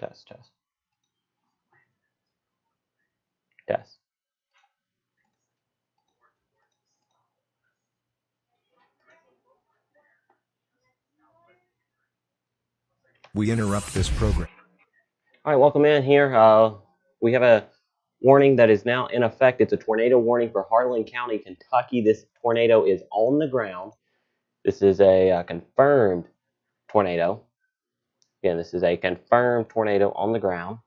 Test, test. Test. We interrupt this program. All right, welcome in here. We have a warning that is now in effect. It's a tornado warning for Harlan County, Kentucky. This tornado is on the ground. This is a confirmed tornado. Again, this is a confirmed tornado on the ground.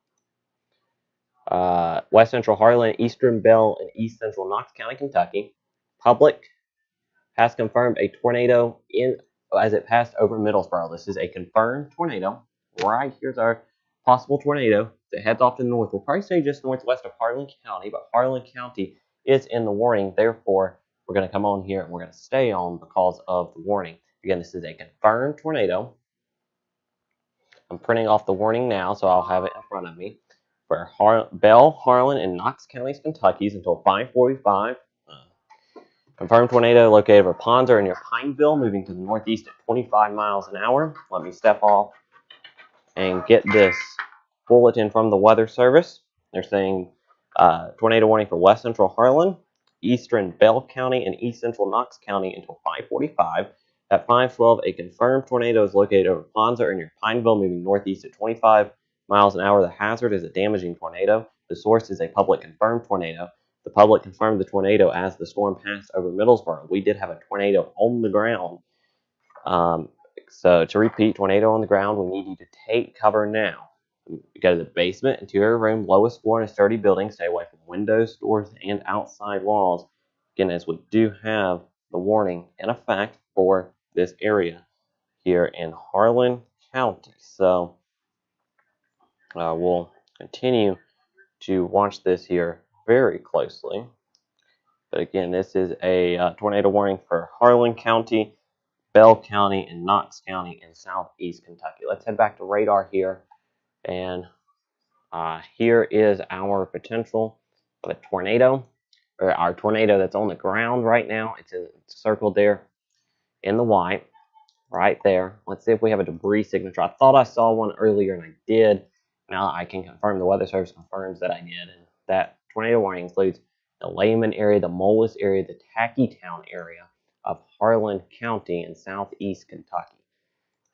West Central Harlan, Eastern Bell, and East Central Knox County, Kentucky. Public has confirmed a tornado as it passed over Millsboro. This is a confirmed tornado. Right here's our possible tornado that heads off to the north. We'll probably say just northwest of Harlan County, but Harlan County is in the warning. Therefore, we're going to come on here and we're going to stay on because of the warning. Again, this is a confirmed tornado. I'm printing off the warning now, so I'll have it in front of me. For Bell, Harlan, and Knox counties, Kentucky, until 5:45. Confirmed tornado located over Ponzer near Pineville, moving to the northeast at 25 miles an hour. Let me step off and get this bulletin from the Weather Service. They're saying tornado warning for West Central Harlan, Eastern Bell County, and East Central Knox County until 5:45. At 5:12, a confirmed tornado is located over Ponza near Pineville, moving northeast at 25 miles an hour. The hazard is a damaging tornado. The source is a public confirmed tornado. The public confirmed the tornado as the storm passed over Middlesboro. We did have a tornado on the ground. So to repeat, tornado on the ground, we need you to take cover now. You go to the basement, interior room, lowest floor in a sturdy building. Stay away from windows, doors, and outside walls. Again, as we do have the warning in effect for this area here in Harlan County. So we'll continue to watch this here very closely. But again, this is a tornado warning for Harlan County, Bell County, and Knox County in southeast Kentucky. Let's head back to radar here. And here is our potential of a tornado, or our tornado that's on the ground right now. It's circled there in the white, right there. Let's see if we have a debris signature. I thought I saw one earlier, and I did. Now I can confirm the Weather Service confirms that I did. And that tornado warning includes the Lehman area, the Mullis area, the Tackytown area of Harlan County in southeast Kentucky.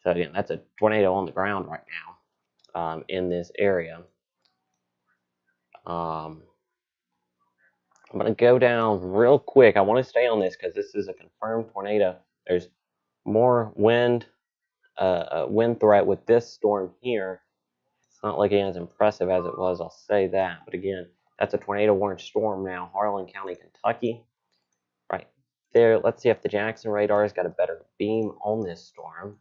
So again, that's a tornado on the ground right now in this area. I'm going to go down real quick. I want to stay on this because this is a confirmed tornado. There's more wind threat with this storm here. It's not looking as impressive as it was, I'll say that. But again, that's a tornado warning storm now, Harlan County, Kentucky. Right there. Let's see if the Jackson radar has got a better beam on this storm.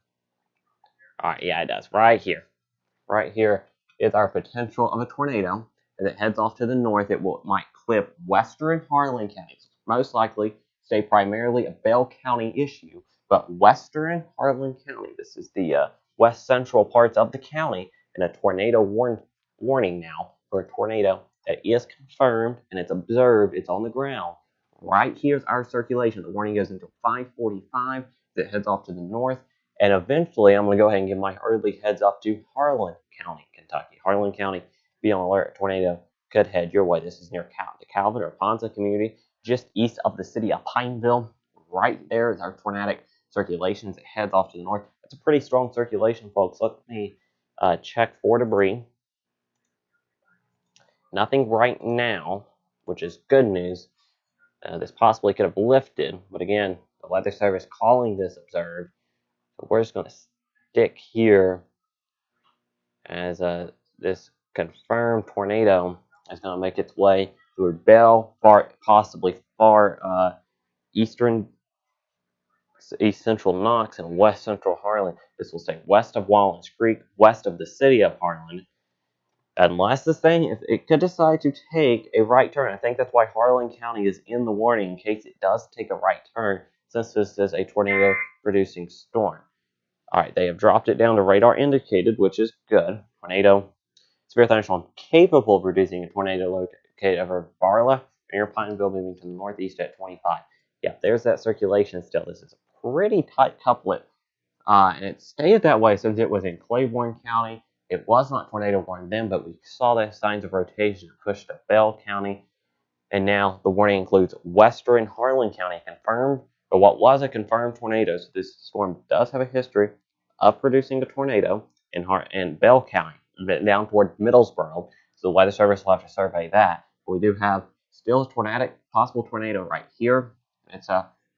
All right, yeah, it does. Right here. Right here is our potential of a tornado. As it heads off to the north, might clip western Harlan County. Most likely stay primarily a Bell County issue, but western Harlan County, this is the west central parts of the county, and a tornado warning now for a tornado that is confirmed and it's observed, it's on the ground. Right here's our circulation. The warning goes until 5:45. It heads off to the north, and eventually I'm going to go ahead and give my early heads up to Harlan County, Kentucky. Harlan County, be on alert. A tornado could head your way. This is near the Calvin or Ponza community, just east of the city of Pineville. Right there is our tornadic circulation as it heads off to the north. That's a pretty strong circulation, folks. Let me check for debris. Nothing right now, which is good news. This possibly could have lifted, but again, the Weather Service calling this observed. So we're just going to stick here as this confirmed tornado is going to make its way through Bell, possibly far east central Knox, and west central Harlan. This will stay west of Wallace Creek, west of the city of Harlan. Unless this thing, it could decide to take a right turn. I think that's why Harlan County is in the warning in case it does take a right turn, since this is a tornado-producing storm. All right, they have dropped it down to radar indicated, which is good. Tornado, severe thunderstorm capable of producing a tornado located over Barla, near Pineville, moving to the northeast at 25. Yeah, there's that circulation still. This is a pretty tight couplet, and it stayed that way since it was in Claiborne County. It was not tornado warning then, but we saw the signs of rotation push to Bell County, and now the warning includes western Harlan County confirmed, or what was a confirmed tornado. So this storm does have a history of producing a tornado in Bell County, down toward Millsboro. So the Weather Service will have to survey that. But we do have still a possible tornado right here. It's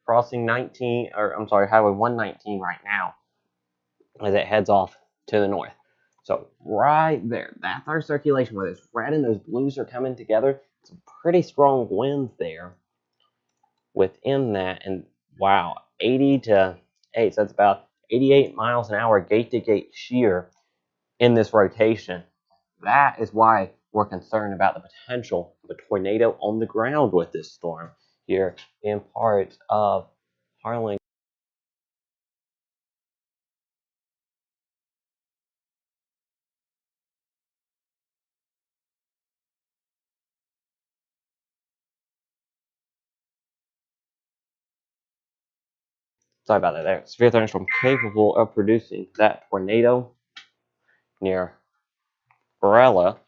crossing Highway 119 right now as it heads off to the north. So right there, that's our circulation where those red and those blues are coming together. Some pretty strong winds there within that, and wow, 80 to 8, so that's about 88 miles an hour gate-to-gate shear in this rotation. That is why we're concerned about the potential of a tornado on the ground with this storm here in parts of Harlan. Sorry about that there. Severe thunderstorm capable of producing that tornado near Varela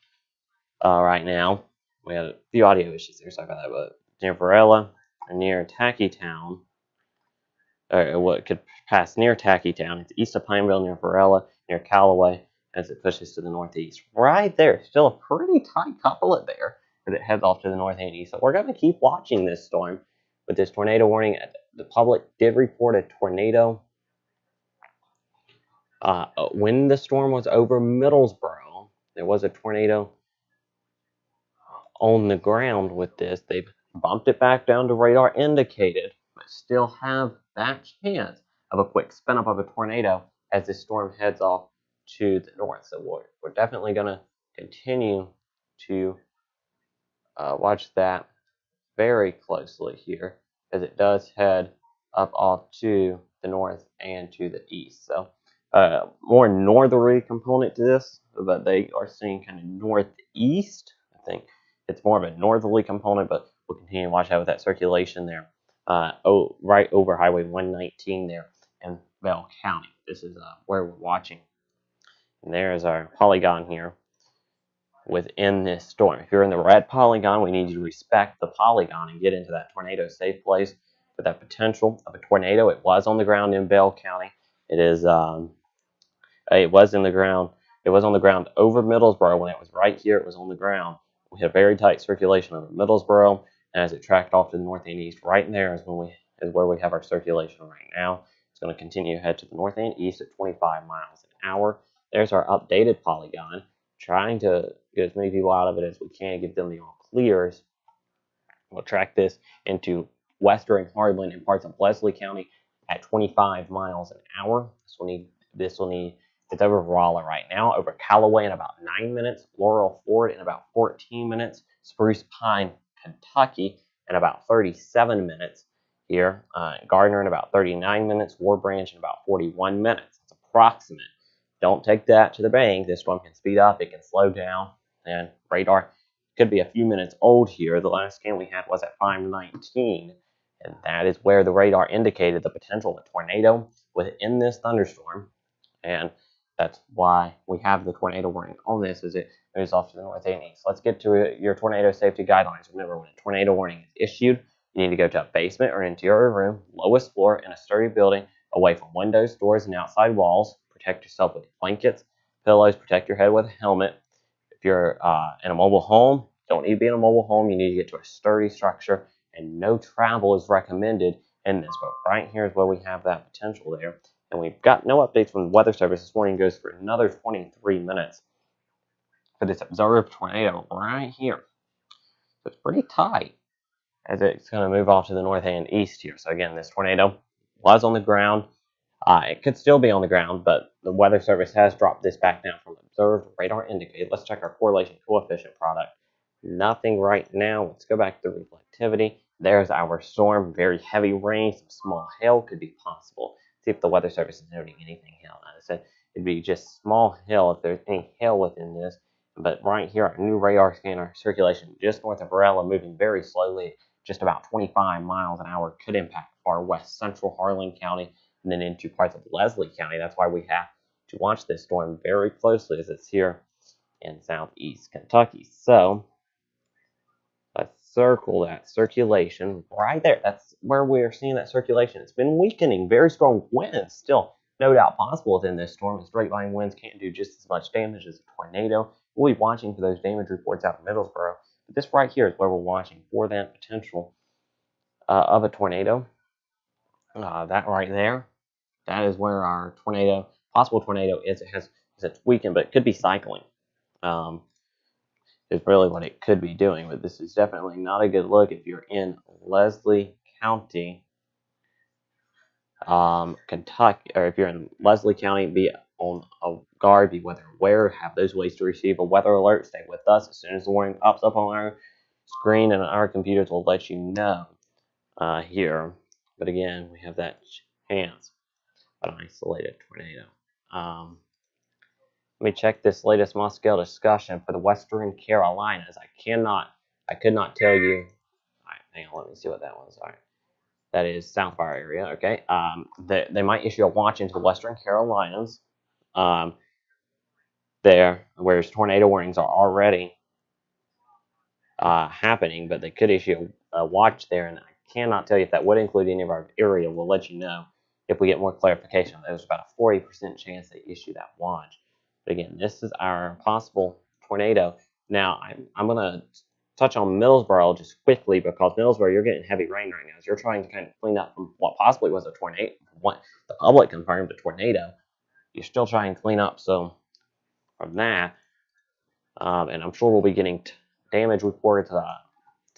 right now. We had a few audio issues there, sorry about that, but near Varela and near Tackytown, or what could pass near Tackytown. It's east of Pineville near Varela, near Callaway, as it pushes to the northeast. Right there, still a pretty tight couplet there as it heads off to the north and east. So we're going to keep watching this storm with this tornado warning. The public did report a tornado when the storm was over Middlesboro. There was a tornado on the ground with this. They've bumped it back down to radar indicated, but still have that chance of a quick spin up of a tornado as this storm heads off to the north. So we're definitely going to continue to watch that very closely here as it does head up off to the north and to the east. So more northerly component to this, but they are seeing kind of northeast. I think it's more of a northerly component, but we'll continue to watch out with that circulation there. Right over Highway 119 there in Bell County. This is where we're watching. And there's our polygon here within this storm. If you're in the red polygon, we need you to respect the polygon and get into that tornado safe place with that potential of a tornado. It was on the ground in Bell County. It was in the ground. It was on the ground over Middlesboro. When it was right here, it was on the ground. We had very tight circulation over Middlesboro, and as it tracked off to the north and east, right in there is where we have our circulation right now. It's going to continue to head to the north and east at 25 miles an hour. There's our updated polygon, trying to get as many people out of it as we can, give them the all clears. We'll track this into western Harlan and parts of Leslie County at 25 miles an hour. It's over Rolla right now, over Callaway in about 9 minutes, Laurel Ford in about 14 minutes, Spruce Pine, Kentucky in about 37 minutes here, Gardner in about 39 minutes, War Branch in about 41 minutes. It's approximate. Don't take that to the bank. This one can speed up, it can slow down, and radar could be a few minutes old here. The last scan we had was at 5:19, and that is where the radar indicated the potential of a tornado within this thunderstorm, and that's why we have the tornado warning on this as it moves off to the north and east. Let's get to your tornado safety guidelines. Remember, when a tornado warning is issued, you need to go to a basement or interior room, lowest floor in a sturdy building, away from windows, doors, and outside walls. Protect yourself with blankets, pillows, protect your head with a helmet. If you're in a mobile home, don't need to be in a mobile home. You need to get to a sturdy structure, and no travel is recommended in this. But right here is where we have that potential there. And we've got no updates from the Weather Service. This warning goes for another 23 minutes for this observed tornado right here. So it's pretty tight as it's going to move off to the north and east here. So again, this tornado was on the ground. It could still be on the ground, but the Weather Service has dropped this back down from observed radar indicated. Let's check our correlation coefficient product. Nothing right now. Let's go back to reflectivity. There's our storm. Very heavy rain. Some small hail could be possible. See if the Weather Service is noting anything hail. As I said, it'd be just small hail if there's any hail within this. But right here, our new radar scanner circulation just north of Varela, moving very slowly, just about 25 miles an hour, could impact far west central Harlan County and then into parts of Leslie County. That's why we have to watch this storm very closely as it's here in southeast Kentucky. So let's circle that circulation right there. That's where we're seeing that circulation. It's been weakening. Very strong winds still no doubt possible within this storm. The straight line winds can't do just as much damage as a tornado. We'll be watching for those damage reports out in Millsboro. But this right here is where we're watching for that potential of a tornado. That right there, that is where our possible tornado is. It's weakened, but it could be cycling. Is really what it could be doing. But this is definitely not a good look if you're in Leslie County, Kentucky, or if you're in Leslie County, be on a guard, be weather aware, have those ways to receive a weather alert. Stay with us as soon as the warning pops up on our screen, and our computers will let you know here. But again, we have that chance of an isolated tornado. Let me check this latest small scale discussion for the Western Carolinas. I could not tell you. All right, hang on, let me see what that was. All right. That is South of our area, okay? They might issue a watch into the Western Carolinas there, whereas tornado warnings are already happening, but they could issue a watch there, and I cannot tell you if that would include any of our area. We'll let you know if we get more clarification. There's about a 40% chance they issue that watch. But again, this is our possible tornado. Now, I'm going to touch on Millsboro just quickly, because Millsboro, you're getting heavy rain right now. As you're trying to kind of clean up from what possibly was a tornado, what the public confirmed a tornado, you're still trying to clean up. So from that, and I'm sure we'll be getting damage reports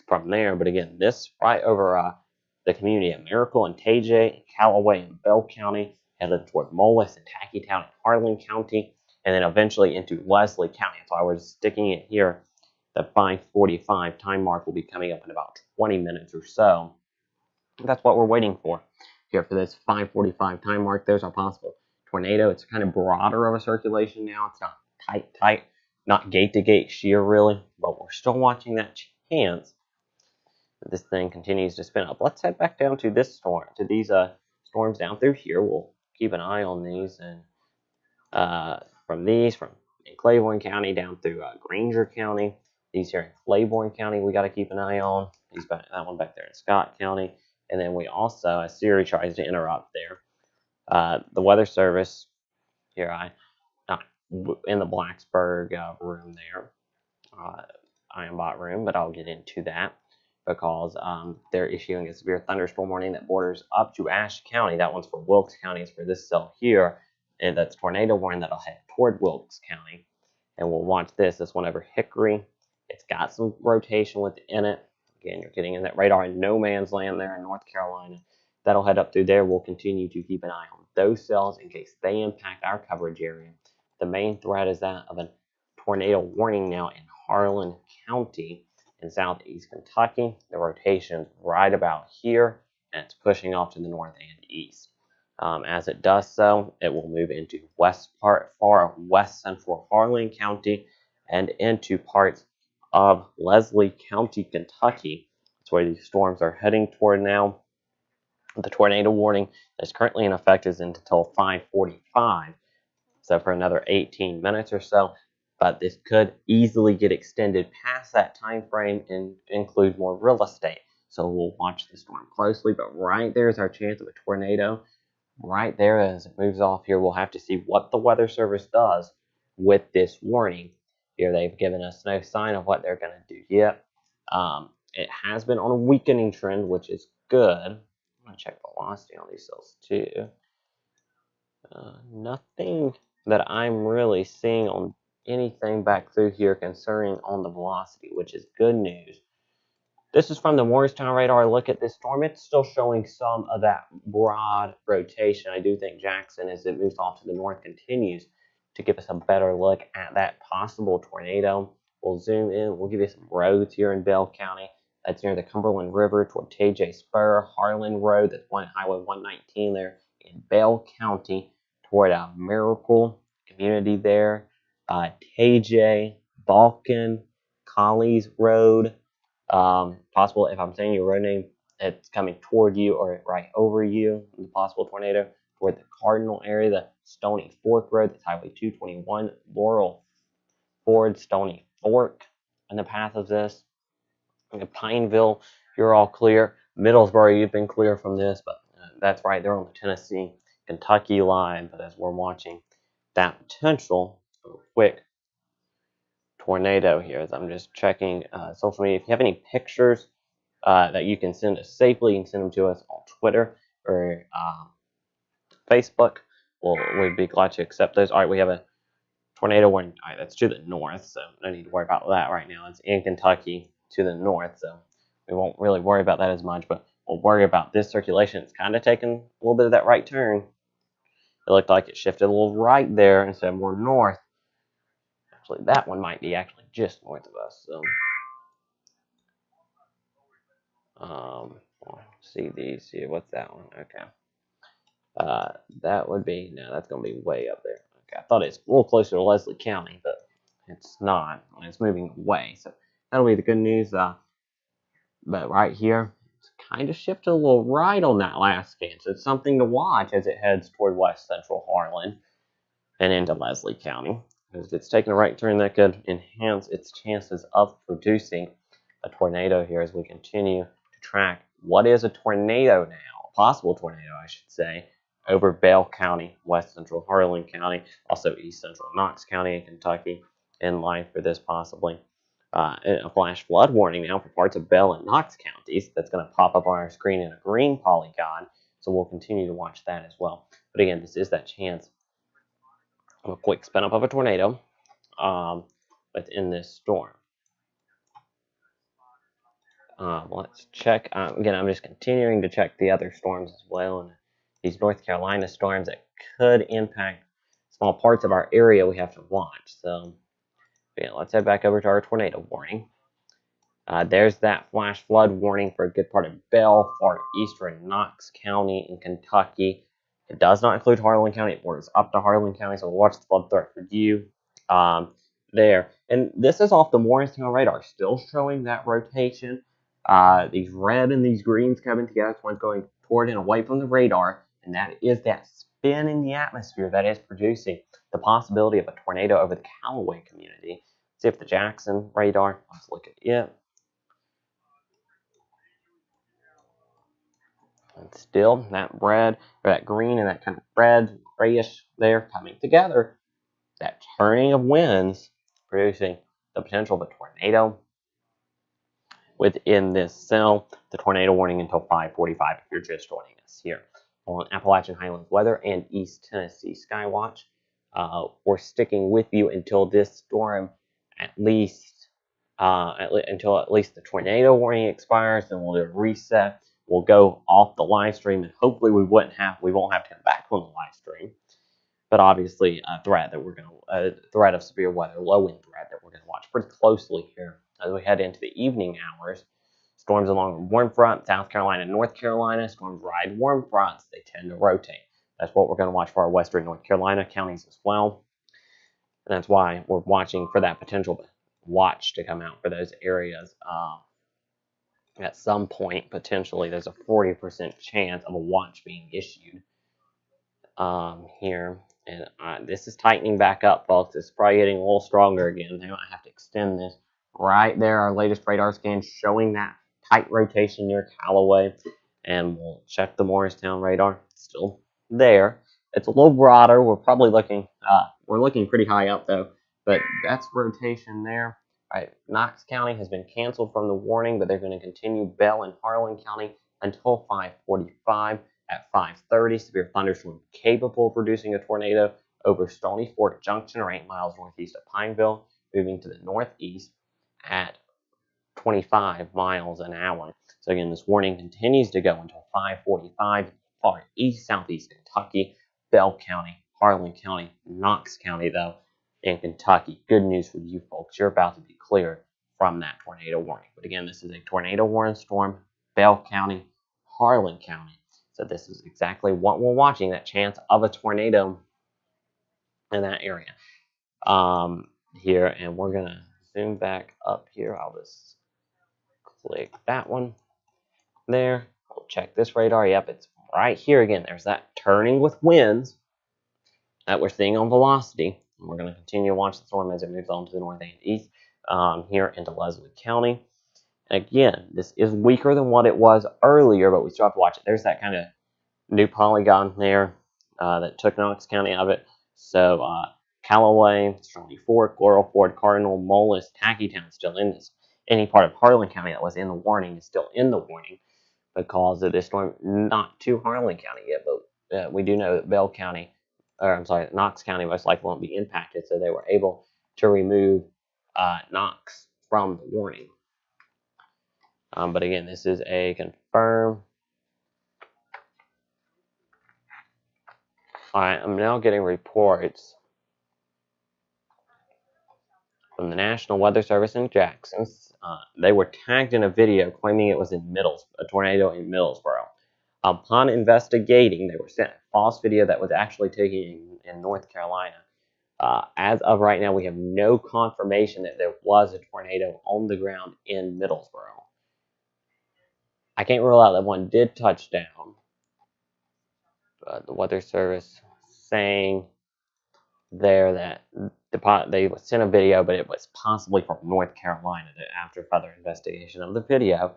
from there. But again, this right over the community of Miracle and TJ, Callaway and Bell County, headed toward Molis and Tackytown and Harlan County, and then eventually into Leslie County. So I was sticking it here. The 5:45 time mark will be coming up in about 20 minutes or so. That's what we're waiting for here for this 5:45 time mark. There's our possible tornado. It's kind of broader of a circulation now. It's not tight, not gate to gate shear really, but we're still watching that chance that this thing continues to spin up. Let's head back down to this storm, to these storms down through here. We'll keep an eye on these, and from Claiborne County down through Granger County. These here in Claiborne County, we got to keep an eye on. That one back there in Scott County. And then we also, as Siri tries to interrupt there, the Weather Service here, not in the Blacksburg room there, Ironbot room, but I'll get into that because they're issuing a severe thunderstorm warning that borders up to Ashe County. That one's for Wilkes County. It's for this cell here, and that's tornado warning that'll head toward Wilkes County. And we'll watch this one over Hickory. It's got some rotation within it. Again, you're getting in that radar in no man's land there in North Carolina. That'll head up through there. We'll continue to keep an eye on those cells in case they impact our coverage area. The main threat is that of a tornado warning now in Harlan County in southeast Kentucky. The rotation's right about here, and it's pushing off to the north and east. As it does so, it will move into far west central Harlan County and into parts of Leslie County, Kentucky. That's where these storms are heading toward now. The tornado warning that's currently in effect is until 5:45, so for another 18 minutes or so. But this could easily get extended past that time frame and include more real estate. So we'll watch the storm closely. But right there is our chance of a tornado. Right there, as it moves off here, we'll have to see what the Weather Service does with this warning. Here they've given us no sign of what they're going to do yet. It has been on a weakening trend, which is good. I'm going to check velocity on these cells too. Nothing that I'm really seeing on anything back through here concerning on the velocity, which is good news. This is from the Morristown Radar. Look at this storm. It's still showing some of that broad rotation. I do think Jackson, as it moves off to the north, continues to give us a better look at that possible tornado. We'll zoom in. We'll give you some roads here in Bell County. That's near the Cumberland River toward TJ Spur, Harlan Road. That's Highway 119 there in Bell County toward Miracle community there. TJ, Balkan, Collies Road. Possible, if I'm saying your road name, it's coming toward you or right over you, the possible tornado. toward the Cardinal area, the Stony Fork Road, that's Highway 221, Laurel Ford, Stony Fork in the path of this. In Pineville, you're all clear. Middlesboro, you've been clear from this, but that's right, they're on the Tennessee-Kentucky line. But as we're watching that potential quick tornado here, as I'm just checking social media, if you have any pictures that you can send us safely, you can send them to us on Twitter or Facebook. We'd be glad to accept those. All right, we have a tornado warning. All right, that's to the north, so no need to worry about that right now. It's in Kentucky to the north, so we won't really worry about that as much, but we'll worry about this circulation. It's kind of taking a little bit of that right turn. It looked like it shifted a little right there instead of more north. Actually, that one might be actually just north of us, so we'll see these here. What's that one? Okay. That would be, no, that's going to be way up there. Okay, I thought it's a little closer to Leslie County, but it's not. It's moving away, so that'll be the good news. But right here, it's kind of shifted a little right on that last scan, so it's something to watch as it heads toward west central Harlan and into Leslie County. Because if it's taking a right turn, that could enhance its chances of producing a tornado here as we continue to track what is a tornado now, a possible tornado, I should say, over Bell County, west central Harlan County, also east central Knox County in Kentucky, in line for this possibly. A flash flood warning now for parts of Bell and Knox counties. That's going to pop up on our screen in a green polygon, so we'll continue to watch that as well. But again, this is that chance of a quick spin up of a tornado within this storm. Let's check. Again, I'm just continuing to check the other storms as well, and these North Carolina storms that could impact small parts of our area we have to watch. So, yeah, let's head back over to our tornado warning. There's that flash flood warning for a good part of Bell, far eastern Knox County in Kentucky. It does not include Harlan County. It borders up to Harlan County, so we'll watch the flood threat for you there. And this is off the Morristown radar, still showing that rotation. These red and these greens coming together. One's going toward and away from the radar, and that is that spin in the atmosphere that is producing the possibility of a tornado over the Callaway community. See if the Jackson radar, let's look at it. And still, that red, or that green and that kind of red, grayish there coming together. That turning of winds producing the potential of a tornado within this cell. The tornado warning until 5:45 if you're just joining us here on Appalachian Highlands Weather and East Tennessee Skywatch. We're sticking with you until this storm until at least the tornado warning expires. Then we'll do a reset. We'll go off the live stream, and hopefully we won't have to come back on the live stream. But obviously, a threat of severe weather, low wind threat that we're going to watch pretty closely here as we head into the evening hours. Storms along warm front, South Carolina, North Carolina. Storms ride warm fronts. They tend to rotate. That's what we're going to watch for our western North Carolina counties as well. And that's why we're watching for that potential watch to come out for those areas. At some point, potentially, there's a 40% chance of a watch being issued here. And this is tightening back up, folks. It's probably getting a little stronger again. They might have to extend this. Right there, our latest radar scan showing that tight rotation near Callaway. And we'll check the Morristown radar. Still there. It's a little broader. We're probably looking pretty high up, though. But that's rotation there. All right, Knox County has been canceled from the warning, but they're going to continue Bell and Harlan County until 5:45. At 5:30, severe thunderstorm capable of producing a tornado over Stony Fork Junction, or 8 miles northeast of Pineville, moving to the northeast at 25 miles an hour. So again, this warning continues to go until 5:45, far east southeast Kentucky, Bell County, Harlan County, Knox County, though, in Kentucky. Good news for you folks. You're about to be cleared from that tornado warning. But again, this is a tornado warning storm, Bell County, Harlan County. So this is exactly what we're watching, that chance of a tornado in that area here. And we're going to zoom back up here. I'll just click that one there. We'll check this radar. Yep, it's right here again, there's that turning with winds that we're seeing on velocity. And we're going to continue to watch the storm as it moves on to the north and east here into Leslie County. Again, this is weaker than what it was earlier, but we still have to watch it. There's that kind of new polygon there that took Knox County out of it. So Callaway, Stony Fork, Laurel Ford, Cardinal, Molis, Tackytown still in this. Any part of Harlan County that was in the warning is still in the warning because of this storm. Not to Harlan County yet, but we do know that Bell County, or I'm sorry, Knox County most likely won't be impacted, so they were able to remove Knox from the warning. But again, this is a confirmed. Alright, I'm now getting reports from the National Weather Service in Jackson. They were tagged in a video claiming it was a tornado in Millsboro. Upon investigating, they were sent a false video that was actually taken in North Carolina. As of right now, we have no confirmation that there was a tornado on the ground in Millsboro. I can't rule out that one did touch down, but the Weather Service saying there that they sent a video, but it was possibly from North Carolina. That after further investigation of the video,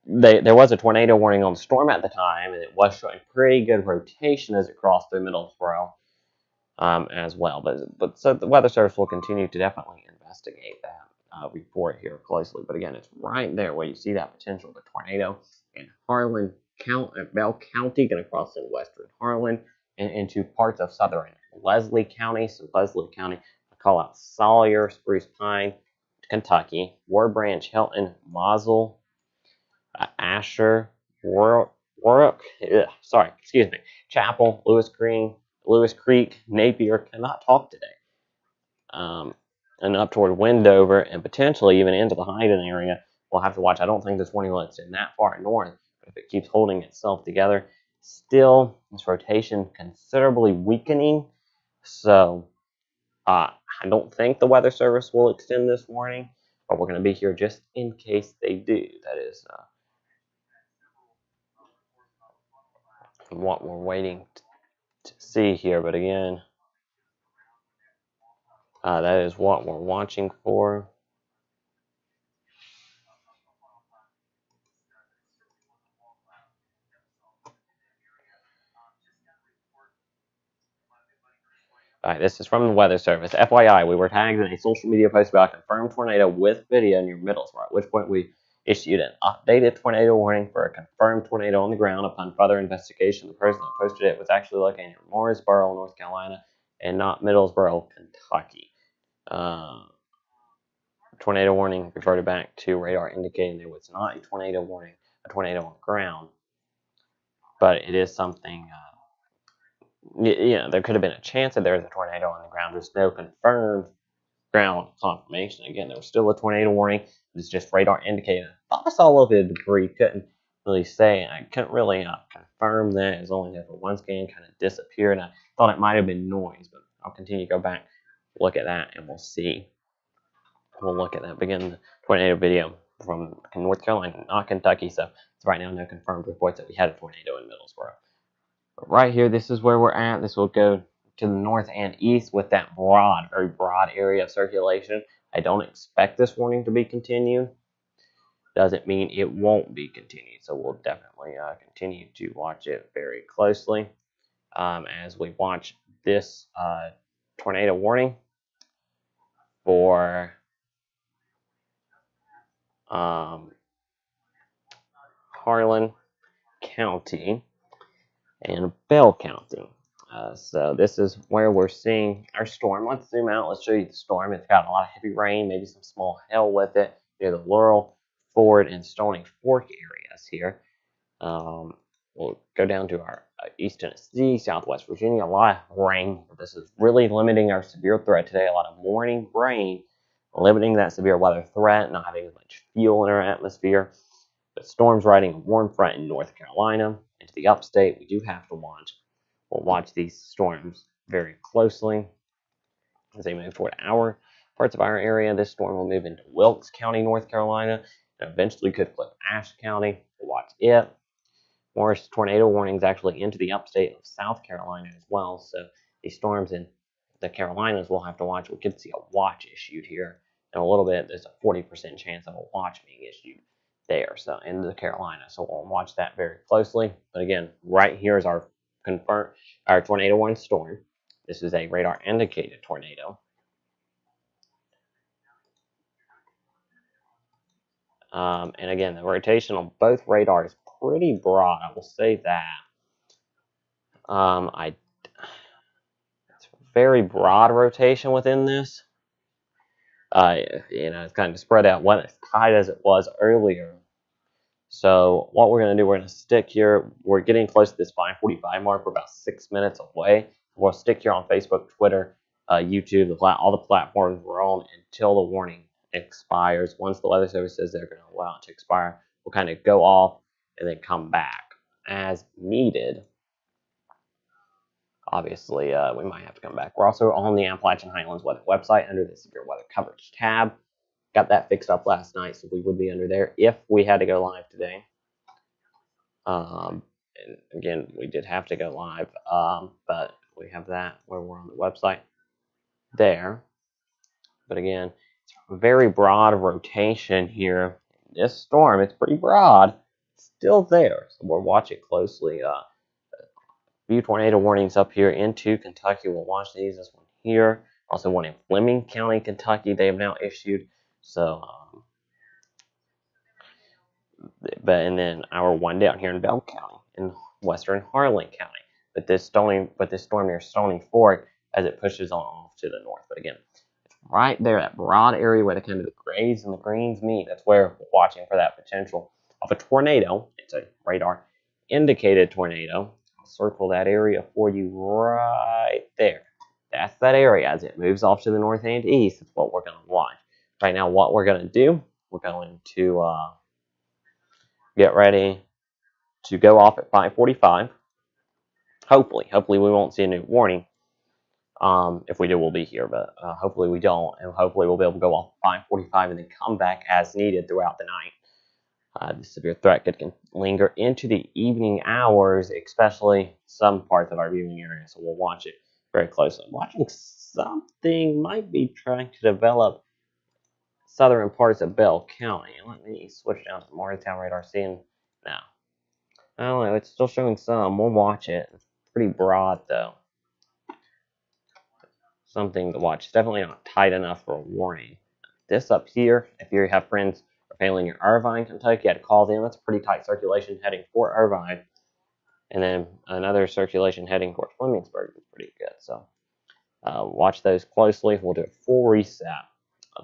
there was a tornado warning on the storm at the time, and it was showing pretty good rotation as it crossed through Middlesboro as well. But so the Weather Service will continue to definitely investigate that report here closely. But again, it's right there where you see that potential of a tornado in Harlan County, Bell County, going to cross in western Harlan and into parts of southern Leslie County. So Leslie County, I call out Sawyer, Spruce Pine, Kentucky, War Branch, Hilton, Mausel, Asher, Chapel, Lewis Creek, Napier. Cannot talk today. And up toward Wendover and potentially even into the Hyden area. We'll have to watch. I don't think this warning will extend that far north, but if it keeps holding itself together, still this rotation considerably weakening. So I don't think the Weather Service will extend this warning, but we're going to be here just in case they do. That is what we're waiting to see here. But again, that is what we're watching for. Alright, this is from the Weather Service. FYI, we were tagged in a social media post about a confirmed tornado with video near Middlesboro, at which point we issued an updated tornado warning for a confirmed tornado on the ground. Upon further investigation, the person that posted it was actually located in Morristown, North Carolina, and not Middlesboro, Kentucky. Tornado warning reverted back to radar indicating there was not a tornado warning, a tornado on the ground, but it is something. There could have been a chance that there was a tornado on the ground. There's no confirmed ground confirmation. Again, there was still a tornado warning. It's just radar indicating. I thought I saw a little bit of debris. Couldn't really say. I couldn't really confirm that. It was only there for one scan, kind of disappeared. I thought it might have been noise, but I'll continue to go back, look at that, and we'll see. We'll look at that. Begin the tornado video from North Carolina, not Kentucky. So right now, no confirmed reports that we had a tornado in Middlesboro. But right here, this is where we're at. This will go to the north and east with that very broad area of circulation. I don't expect this warning to be continued. Doesn't mean it won't be continued. So we'll definitely continue to watch it very closely as we watch this tornado warning for Harlan County and Bell County. So this is where we're seeing our storm. Let's zoom out. Let's show you the storm. It's got a lot of heavy rain, maybe some small hail with it near the Laurel, Ford, and Stony Fork areas here. We'll go down to our East Tennessee, Southwest Virginia. A lot of rain. This is really limiting our severe threat today. A lot of morning rain, limiting that severe weather threat, not having as much fuel in our atmosphere. But storms riding a warm front in North Carolina into the upstate. We do have to watch. We'll watch these storms very closely as they move toward parts of our area. This storm will move into Wilkes County, North Carolina, and eventually could flip Ashe County. We'll watch it. Morris tornado warnings actually into the upstate of South Carolina as well. So these storms in the Carolinas we'll have to watch. We could see a watch issued here in a little bit. There's a 40% chance of a watch being issued there, so in the Carolinas. So we'll watch that very closely. But again, right here is our tornado warning storm. This is a radar indicated tornado. And again, the rotation on both radars is pretty broad. I will say that. It's very broad rotation within this. It's kind of spread out, wasn't as tight as it was earlier. So what we're going to do, we're going to stick here. We're getting close to this 5:45 mark. We're about 6 minutes away. We'll stick here on Facebook, Twitter, YouTube, all the platforms we're on until the warning expires. Once the Weather Service says they're going to allow it to expire, we'll kind of go off and then come back as needed. Obviously, we might have to come back. We're also on the Appalachian Highlands weather website under the severe weather coverage tab. Got that fixed up last night, so we would be under there if we had to go live today. And again, we did have to go live, but we have that where we're on the website there. But again, it's a very broad rotation here. This storm, it's pretty broad, it's still there, so we'll watch it closely. Few tornado warnings up here into Kentucky. We'll watch these. This one here, also one in Fleming County, Kentucky. They have now issued. So, and then our one down here in Bell County, in western Harlan County. But this storm near Stony Fork as it pushes on off to the north. But again, it's right there, that broad area where the kind of the grays and the greens meet. That's where we're watching for that potential of a tornado. It's a radar indicated tornado. I'll circle that area for you right there. That's that area as it moves off to the north and east. That's what we're going to watch. Right now, what we're going to do, we're going to get ready to go off at 5:45. Hopefully we won't see a new warning. If we do, we'll be here, but hopefully we don't, and hopefully we'll be able to go off at 5:45 and then come back as needed throughout the night. The severe threat can linger into the evening hours, especially some parts of our viewing area, so we'll watch it very closely. I'm watching something might be trying to develop southern parts of Bell County. Let me switch down to Morristown Radar, seeing now. I don't know, it's still showing some. We'll watch it. It's pretty broad, though. Something to watch. It's definitely not tight enough for a warning. This up here, if you have friends or family in Irvine, Kentucky, you had to call them. That's a pretty tight circulation heading for Irvine. And then another circulation heading towards Flemingsburg is pretty good. So watch those closely. We'll do a full reset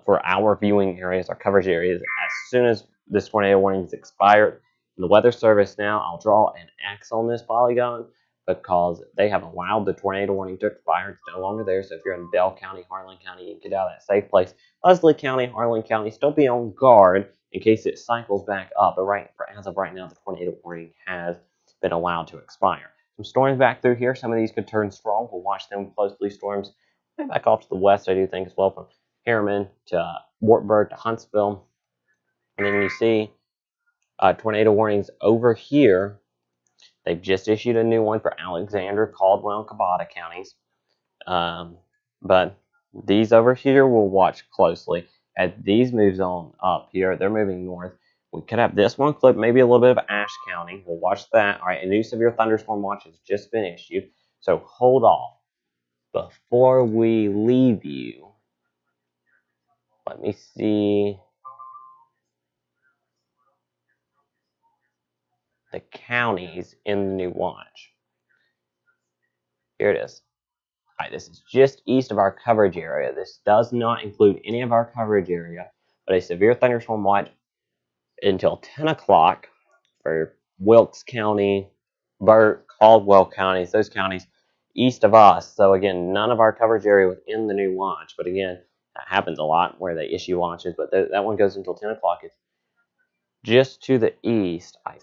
for our viewing areas, our coverage areas, as soon as this tornado warning is expired. In the Weather Service now, I'll draw an X on this polygon because they have allowed the tornado warning to expire. It's no longer there. So if you're in Bell County, Harlan County, you can get out of that safe place. Leslie County, Harlan County, still be on guard in case it cycles back up. But as of right now, the tornado warning has been allowed to expire. Some storms back through here. Some of these could turn strong. We'll watch them closely. Storms back off to the west, I do think, as well, from Harriman to Wartburg to Huntsville. And then you see tornado warnings over here. They've just issued a new one for Alexander, Caldwell, and Cabota counties. But these over here we'll watch closely. As these moves on up here, they're moving north. We could have this one clip, maybe a little bit of Ashe County. We'll watch that. All right, a new severe thunderstorm watch has just been issued. So hold off. Before we leave you, let me see the counties in the new watch. Here it is. All right, this is just east of our coverage area. This does not include any of our coverage area, but a severe thunderstorm watch until 10 o'clock for Wilkes County, Burt, Caldwell counties, those counties east of us. So again, none of our coverage area within the new watch. But again, that happens a lot where they issue watches, but that one goes until 10 o'clock. It's just to the east. I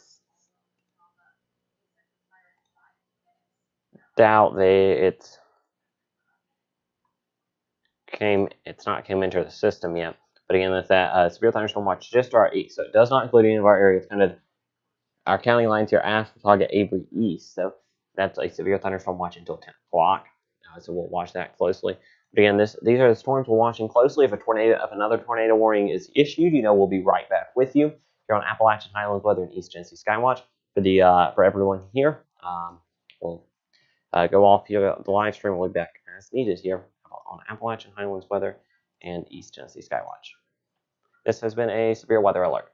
doubt it's not came into the system yet. But again, that's that severe thunderstorm watch just to our east. So it does not include any of our areas kind of our county lines here ask for target Avery East, so that's a severe thunderstorm watch until 10 o'clock. So we'll watch that closely. But again, these are the storms we're watching closely. If another tornado warning is issued, we'll be right back with you here on Appalachian Highlands Weather and East Tennessee Skywatch. For everyone here, we'll go off here. The live stream will be back as needed here on Appalachian Highlands Weather and East Tennessee Skywatch. This has been a severe weather alert.